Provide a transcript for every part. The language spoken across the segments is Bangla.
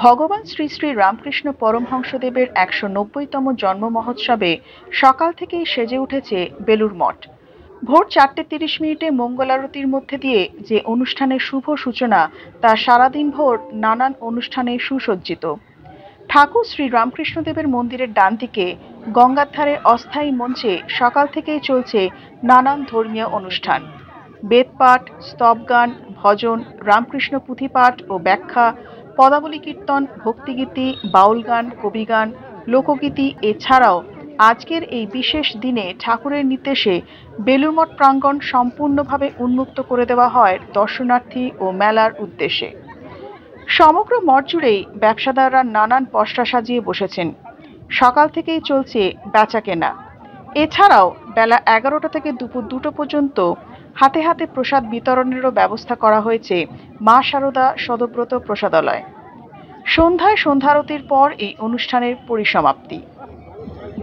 ভগবান শ্রী শ্রী রামকৃষ্ণ পরমহংসদেবের ১৯০তম জন্ম মহোৎসবে সকাল থেকেই সেজে উঠেছে বেলুড় মঠ। ভোর ৪:৩০ মঙ্গল আরতির মধ্যে দিয়ে যে অনুষ্ঠানের শুভ সূচনা তা সারাদিন ভোর নানান অনুষ্ঠানে সুসজ্জিত। ঠাকুর শ্রী রামকৃষ্ণদেবের মন্দিরের ডান দিকে গঙ্গার ধারে অস্থায়ী মঞ্চে সকাল থেকেই চলছে নানান ধর্মীয় অনুষ্ঠান। বেদপাঠ, স্তবগান, ভজন, রামকৃষ্ণ পুঁথিপাঠ ও ব্যাখ্যা, পদাবলী কীর্তন, ভক্তিগীতি, বাউল গান, কবিগান, লোকগীতি এছাড়াও আজকের এই বিশেষ দিনে ঠাকুরের নির্দেশে বেলুড় মঠ প্রাঙ্গণ সম্পূর্ণভাবে উন্মুক্ত করে দেওয়া হয় দর্শনার্থী ও মেলার উদ্দেশ্যে। সমগ্র মঠ জুড়েই ব্যবসাদাররা নানান পসরা সাজিয়ে বসেছেন। সকাল থেকেই চলছে বেচাকেনা। এছাড়াও বেলা ১১টা থেকে দুপুর ২টো পর্যন্ত হাতে হাতে প্রসাদ বিতরণেরও ব্যবস্থা করা হয়েছে মা শারদা সদব্রত প্রসাদালয়। সন্ধ্যায় সন্ধ্যারতির পর এই অনুষ্ঠানের পরিসমাপ্তি,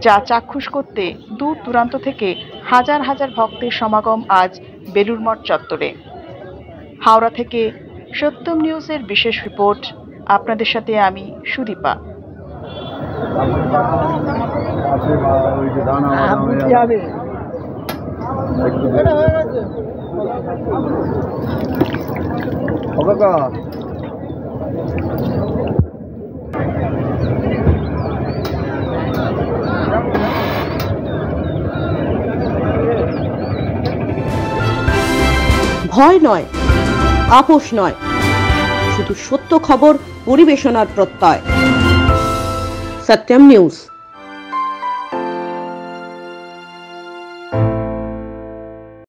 যা চাক্ষুষ করতে দূর দূরান্ত থেকে হাজার হাজার ভক্তের সমাগম আজ বেলুড় মঠ চত্বরে। হাওড়া থেকে সত্যম নিউজের বিশেষ রিপোর্ট। আপনাদের সাথে আমি সুদীপা। ভয় নয়, আপোষ নয়, শুধু সত্য খবর পরিবেশনার প্রত্যয়। সত্যম নিউজ।